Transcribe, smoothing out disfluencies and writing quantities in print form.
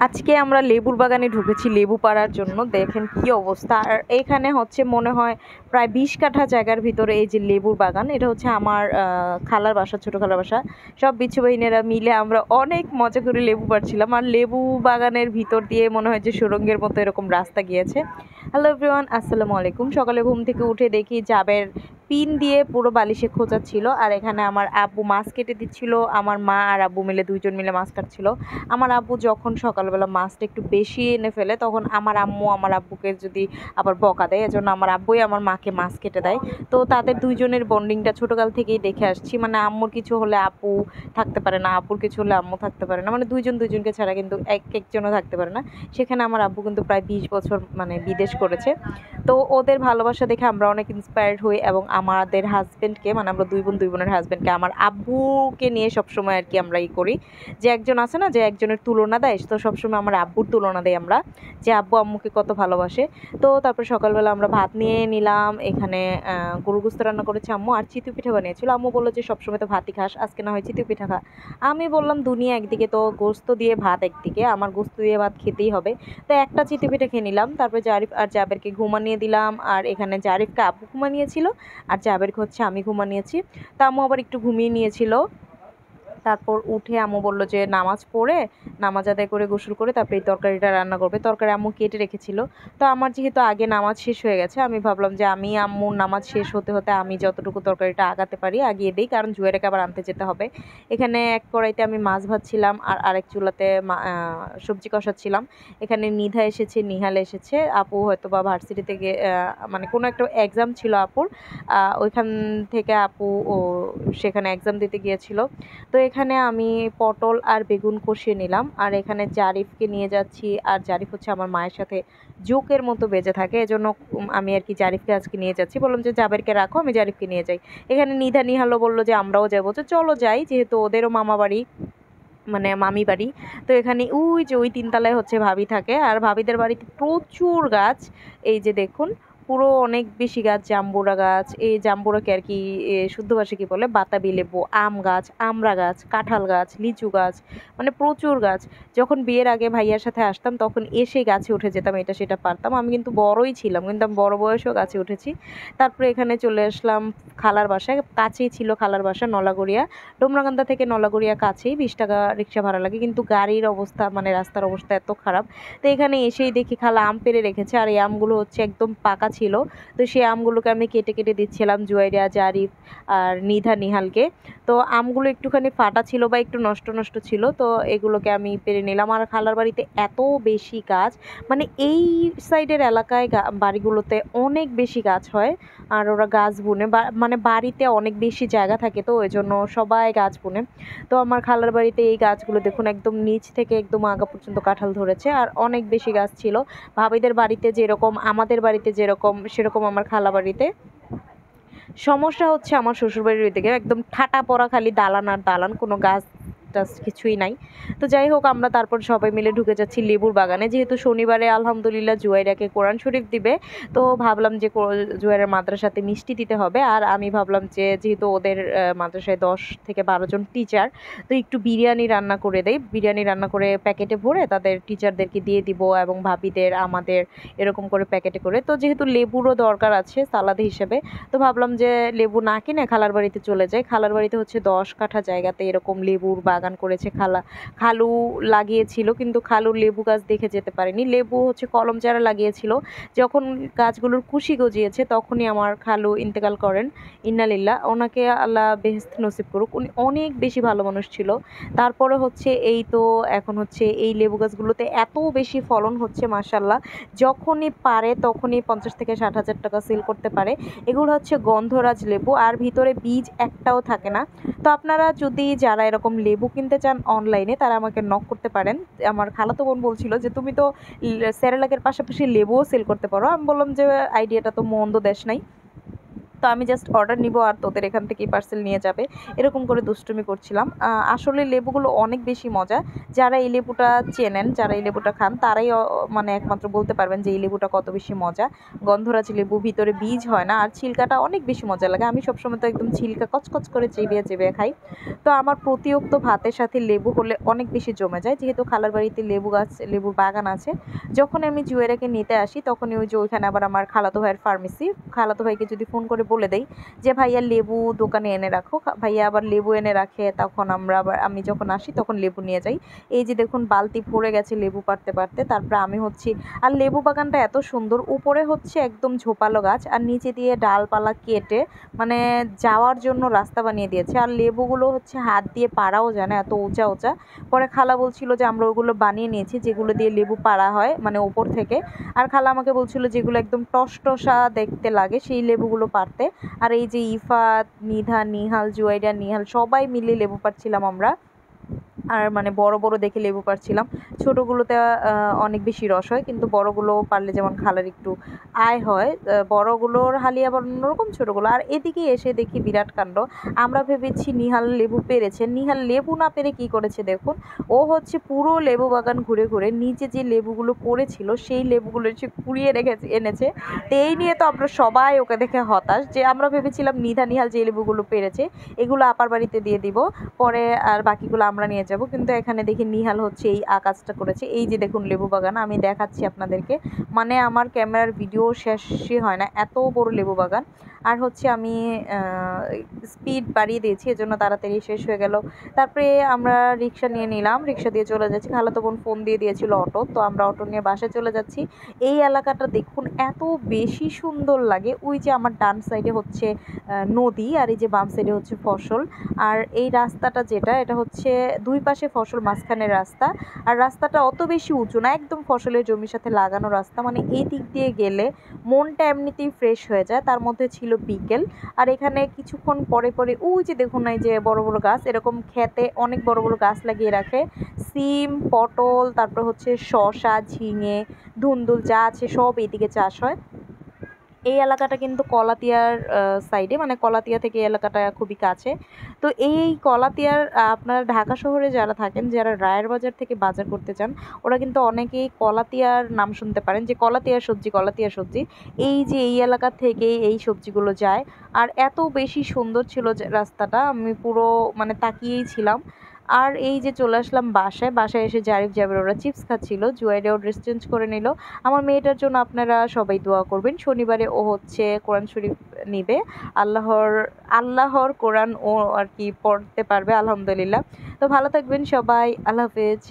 আজকে আমরা লেবুর বাগানে ঢুকেছি লেবু পাড়ার জন্য। দেখেন কি অবস্থা। আর এখানে হচ্ছে মনে হয় প্রায় 20 কাঠা জায়গার ভিতরে এই যে লেবুর বাগান, এটা হচ্ছে আমার খালার বাসা, ছোট খালার বাসা। সব বিচ্ছু বাহিনীরা মিলে আমরা অনেক মজা করে লেবু পাড়ছিলাম। আর লেবু বাগানের ভিতর দিয়ে মনে হয় যে সুড়ঙ্গের মতো এরকম রাস্তা গিয়েছে। হ্যালো এভরিওয়ান, আসসালামু আলাইকুম। সকালে ঘুম থেকে উঠে দেখি জাবের পিন দিয়ে পুরো বালিশে খোঁচা ছিল। আর এখানে আমার আব্বু মাছ কেটে দিচ্ছিল। আমার মা আর আব্বু মিলে, দুইজন মিলে মাছ কাটছিল। আমার আব্বু যখন সকালবেলা মাছটা একটু বেশি এনে ফেলে, তখন আমার আম্মু আমার আব্বুকে যদি আবার বকা দেয়, এজন্য আমার আব্বুই আমার মাকে মাছ কেটে দেয়। তো তাদের দুইজনের বন্ডিংটা ছোটকাল থেকেই দেখে আসছি। মানে আম্মুর কিছু হলে আব্বু থাকতে পারে না, আব্বুর কিছু হলে আম্মু থাকতে পারে না, মানে দুইজন দুইজনকে ছাড়া কিন্তু একজনও থাকতে পারে না। সেখানে আমার আব্বু কিন্তু প্রায় 20 বছর মানে বিদেশ করেছে। তো ওদের ভালোবাসা দেখে আমরা অনেক ইন্সপায়ার্ড হই, এবং আমাদের হাজব্যান্ডকে, মানে আমরা দুই বোন, দুই বোনের হাজব্যান্ডকে আমার আব্বুকে নিয়ে সবসময় আর কি আমরা করি, যে একজন আছে না যে একজনের তুলনা দেয়, তো সবসময় আমার আব্বুর তুলনা দেয় আমরা, যে আব্বু আম্মুকে কত ভালোবাসে। তো তারপর সকালবেলা আমরা ভাত নিয়ে নিলাম। এখানে গরু গোস্ত রান্না করেছে আম্মু, আর চিতই পিঠা বানিয়েছিল। আম্মু বললো যে সবসময় তো ভাতই খাস, আজকে না হয় চিতই পিঠা খা। আমি বললাম দুনিয়া একদিকে, তো গোস্ত দিয়ে ভাত একদিকে, আমার গোস্ত দিয়ে ভাত খেতেই হবে। তো একটা চিতই পিঠা খেয়ে নিলাম। তারপর জারিফ আর জাবেরকে ঘুমানিয়ে দিলাম। আর এখানে জারিফকে আব্বু ঘুমানিয়েছিল, আর জাবেরকে হচ্ছে আমি ঘুমানিয়েছি। তা আম্মু আবার একটু ঘুমিয়ে নিয়েছিল। তারপর উঠে আম্মু বলল যে নামাজ পড়ে, নামাজ আদায় করে গোসল করে তারপর এই তরকারিটা রান্না করবে। তরকারি আম্মু কেটে রেখেছিল। তো আমার যেহেতু আগে নামাজ শেষ হয়ে গেছে, আমি ভাবলাম যে আমি আম্মুর নামাজ শেষ হতে হতে আমি যতটুকু তরকারিটা আগাতে পারি আগিয়ে দিই, কারণ জুয়েরাকে আবার আনতে যেতে হবে। এখানে এক কড়াইতে আমি মাছ ভাজছিলাম, আর আরেক চুলাতে সবজি কষাচ্ছিলাম। এখানে নিধা এসেছে, নিহাল এসেছে। আপু হয়তো বা ভার্সিটি থেকে মানে কোনো একটা এক্সাম ছিল আপুর, ওইখান থেকে আপু সেখানে এক্সাম দিতে গিয়েছিল। তো এখানে আমি পটল আর বেগুন কষিয়ে নিলাম। আর এখানে জারিফকে নিয়ে যাচ্ছি, আর জারিফ হচ্ছে আমার মায়ের সাথে জোকের মতো বেজে থাকে, এজন্য আমি আর কি জারিফকে আজকে নিয়ে যাচ্ছি। বললাম যে জাবেরকে রাখো, আমি জারিফকে নিয়ে যাই। এখানে নিধা নিহালও বললো যে আমরাও যাবো, তো চলো যাই, যেহেতু ওদেরও মামা বাড়ি, মানে মামি বাড়ি। তো এখানে ওই যে ওই তিনতলায় হচ্ছে ভাবি থাকে, আর ভাবিদের বাড়িতে প্রচুর গাছ। এই যে দেখুন, পুরো অনেক বেশি গাছ, জাম্বুরা গাছ। এই জাম্বুরাকে আর কি শুদ্ধ ভাষায় কি বলে, বাতাবি লেবু, আম গাছ, আমড়া গাছ, কাঁঠাল গাছ, লিচু গাছ, মানে প্রচুর গাছ। যখন বিয়ের আগে ভাইয়ার সাথে আসতাম তখন এসে গাছে উঠে যেতাম, এটা সেটা পারতাম। আমি কিন্তু বড়ই ছিলাম, কিন্তু আমি বড় বয়সেও গাছে উঠেছি। তারপরে এখানে চলে আসলাম খালার বাসায়। কাছেই ছিল খালার বাসা, নলাগড়িয়া। ডোমরাকান্দা থেকে নলাগড়িয়া কাছেই, 20 টাকা রিক্সা ভাড়া লাগে, কিন্তু গাড়ির অবস্থা, মানে রাস্তার অবস্থা এত খারাপ। তো এখানে এসেই দেখি খালা আম পেড়ে রেখেছে, আর এই আমগুলো হচ্ছে একদম পাকা ছিল। তো সেই আমগুলোকে আমি কেটে কেটে দিচ্ছিলাম জুয়াইরা, জারিফ আর নিধা, নিহালকে। তো আমগুলো একটুখানি ফাটা ছিল বা একটু নষ্ট নষ্ট ছিল, তো এগুলোকে আমি পেরে নিলাম। আর খালার বাড়িতে এত বেশি গাছ, মানে এই সাইডের এলাকায় বাড়িগুলোতে অনেক বেশি গাছ হয়। আর ওরা গাছ বুনে, মানে বাড়িতে অনেক বেশি জায়গা থাকে, তো ওই জন্য সবাই গাছ বুনে। তো আমার খালার বাড়িতে এই গাছগুলো দেখুন, একদম নিচ থেকে একদম আগা পর্যন্ত কাঁঠাল ধরেছে, আর অনেক বেশি গাছ ছিল। ভাবিদের বাড়িতে যেরকম, আমাদের বাড়িতে যেরকম, সেরকম আমার খালা বাড়িতে। সমস্যা হচ্ছে আমার শ্বশুরবাড়ির ওইদিকে একদম ঠাটা পড়া, খালি দালান আর দালান, কোনো গাছ টাছ কিছুই নাই। তো যাই হোক, আমরা তারপর সবাই মিলে ঢুকে যাচ্ছি লেবুর বাগানে। যেহেতু শনিবারে আলহামদুলিল্লাহ জুয়াইরাকে কোরআন শরীফ দিবে, তো ভাবলাম যে জুয়াইরার মাদ্রাসাতে মিষ্টি দিতে হবে। আর আমি ভাবলাম যে যেহেতু ওদের মাদ্রাসায় 10 থেকে 12 জন টিচার, তো একটু বিরিয়ানি রান্না করে দেই। বিরিয়ানি রান্না করে প্যাকেটে ভরে তাদের টিচারদেরকে দিয়ে দিব, এবং ভাবিদের, আমাদের, এরকম করে প্যাকেটে করে। তো যেহেতু লেবুরও দরকার আছে সালাদ হিসেবে, তো ভাবলাম যে লেবু না কিনে খালার বাড়িতে চলে যাই। খালার বাড়িতে হচ্ছে 10 কাঠা জায়গাতে এরকম লেবুর বাগান করেছে খালা। খালু লাগিয়েছিল, কিন্তু খালুর লেবু গাছ দেখে যেতে পারেনি। লেবু হচ্ছে কলম চারা লাগিয়েছিল। যখন গাছগুলোর কুশি গজিয়েছে তখনই আমার খালু ইন্তেকাল করেন। ইন্নালিল্লাহ, ওনাকে আল্লাহ বেহেশত নসিব করুক। উনি অনেক বেশি ভালো মানুষ ছিল। তারপরে হচ্ছে এই তো এখন হচ্ছে এই লেবু গাছগুলোতে এত বেশি ফলন হচ্ছে মাশাল্লাহ। যখনই পারে তখনই 50 থেকে 60 হাজার টাকা সেল করতে পারে। এগুলো হচ্ছে গন্ধরাজ লেবু, আর ভিতরে বীজ একটাও থাকে না। তো আপনারা যদি যারা এরকম লেবু কিনতে চান অনলাইনে, তারা আমাকে নক করতে পারেন। আমার খালাতো বোন বলছিল যে তুমি তো সেরেলাকের পাশাপাশি লেবুও সেল করতে পারো। আমি বললাম যে আইডিয়াটা তো মন্দ দেশ নাই। তো আমি জাস্ট অর্ডার নিব আর তোদের এখান থেকেই পার্সেল নিয়ে যাবে, এরকম করে দুষ্টুমি করছিলাম। আসলে লেবুগুলো অনেক বেশি মজা। যারা এই লেবুটা চেনেন, যারা এই লেবুটা খান, তারাই মানে একমাত্র বলতে পারবেন যে এই লেবুটা কত বেশি মজা। গন্ধরাজ লেবু, ভিতরে বীজ হয় না, আর ছিলকাটা অনেক বেশি মজা লাগে। আমি সবসময় তো একদম ছিলকা কচকচ করে চেবিয়ে চেবিয়ে খাই। তো আমার প্রতিউক্ত ভাতের সাথে লেবু হলে অনেক বেশি জমে যায়, যেহেতু খালার বাড়িতে লেবু গাছ, লেবুর বাগান আছে। যখন আমি জুয়েরাকে নিতে আসি তখনই ওই যে ওইখানে আবার আমার খালাতো ভাইয়ের ফার্মেসি, খালাতো ভাইকে যদি ফোন করে বলে দেই যে ভাইয়া লেবু দোকানে এনে রাখো, ভাইয়া আবার লেবু এনে রাখে, তখন আমি যখন আসি তখন লেবু নিয়ে যাই। এই যে দেখুন বালতি ভরে গেছে লেবু পাড়তে পারতে, তারপরে আমি হচ্ছি। আর লেবু বাগানটা এত সুন্দর, উপরে হচ্ছে একদম ঝোপালো গাছ আর নিচে দিয়ে ডালপালা কেটে মানে যাওয়ার জন্য রাস্তা বানিয়ে দিয়েছে। আর লেবুগুলো হচ্ছে হাত দিয়ে পাড়াও যায় না, এত উঁচা উঁচা। পরে খালা বলছিল যে আমরা ওগুলো বানিয়ে নিয়েছি, যেগুলো দিয়ে লেবু পাড়া হয় মানে ওপর থেকে। আর খালা আমাকে বলছিল যেগুলো একদম টসটসা দেখতে লাগে সেই লেবুগুলো পাড়তে। আর এই যে ইফাত, নিধা, নিহাল, জুয়াইরা, নিহাল সবাই মিলে লেবু পাড়ছিলাম আমরা। আর মানে বড় বড় দেখে লেবু পাড়ছিলাম। ছোটোগুলোতে অনেক বেশি রস হয়, কিন্তু বড়গুলো পারলে যেমন খালার একটু আয় হয়। বড়গুলোর হালি আবার অন্যরকম, ছোটোগুলো। আর এদিকে এসে দেখি বিরাট কাণ্ড। আমরা ভেবেছি নিহাল লেবু পেরেছে, নিহাল লেবু না পেরে কি করেছে দেখুন। ও হচ্ছে পুরো লেবু বাগান ঘুরে ঘুরে নিচে যে লেবুগুলো পড়েছিল সেই লেবুগুলো সে কুড়িয়ে এনেছে। তো এই নিয়ে তো আমরা সবাই ওকে দেখে হতাশ, যে আমরা ভেবেছিলাম নিধা নিহাল যে লেবুগুলো পেরেছে এগুলো আপার বাড়িতে দিয়ে দিব, পরে আর বাকিগুলো আমরা নিয়ে যাব। কিন্তু এখানে দেখি নিহাল হচ্ছে এই কাজটা করেছে। এই যে দেখুন লেবু বাগান, আমি দেখাচ্ছি আপনাদেরকে, মানে আমার ক্যামেরার ভিডিও শেষই হয় না, এত বড় লেবু বাগান। আর হচ্ছে আমি স্পিড বাড়িয়ে দিয়েছি, এজন্য তাড়াতাড়ি শেষ হয়ে গেল। তারপরে আমরা রিক্সা নিয়ে নিলাম, রিক্সা দিয়ে চলে যাচ্ছি। খালাতো বোন ফোন দিয়ে দিয়েছিল অটো, তো আমরা অটো নিয়ে বাসায় চলে যাচ্ছি। এই এলাকাটা দেখুন এত বেশি সুন্দর লাগে। ওই যে আমার ডান সাইডে হচ্ছে নদী, আর এই যে বাম সাইডে হচ্ছে ফসল। আর এই রাস্তাটা যেটা, এটা হচ্ছে দুই পাশে ফসল, মাঝখানের রাস্তা। আর রাস্তাটা অত বেশি উঁচু না, একদম ফসলের জমির সাথে লাগানো রাস্তা, মানে এই দিক দিয়ে গেলে মনটা এমনিতেই ফ্রেশ হয়ে যায়। তার মধ্যে ছিল বিকেল। আর এখানে কিছুক্ষণ পরে পরে ওই যে দেখুন এই যে বড় বড় গাছ, এরকম খেতে অনেক বড় বড় গাছ লাগিয়ে রাখে। সিম, পটল, তারপর হচ্ছে শসা, ঝিঙে, ধুন্দুল যা আছে সব এইদিকে চাষ হয়। এই এলাকাটা কিন্তু কলাতিয়ার সাইডে, মানে কলাতিয়া থেকে এই এলাকাটা খুবই কাছে। তো এই কলাতিয়ার আপনারা ঢাকা শহরে যারা থাকেন, যারা রায়ের বাজার থেকে বাজার করতে চান, ওরা কিন্তু অনেকেই কলাতিয়ার নাম শুনতে পারেন, যে কলাতিয়ার সবজি, কলাতিয়ার সবজি। এই যে এই এলাকা থেকেই এই সবজিগুলো যায়। আর এত বেশি সুন্দর ছিল যে রাস্তাটা, আমি পুরো মানে তাকিয়েই ছিলাম। আর এই যে চলে আসলাম বাসায়, বাসায় এসে জারিফ জাবের ওরা চিপস খাচ্ছিল, জুয়াইরাও ড্রেস চেঞ্জ করে নিল। আমার মেয়েটার জন্য আপনারা সবাই দোয়া করবেন, শনিবারে ও হচ্ছে কোরআন শরীফ নিবে। আল্লাহর কোরআন ও আর কি পড়তে পারবে আলহামদুলিল্লাহ। তো ভালো থাকবেন সবাই, আল্লাহ হাফেজ।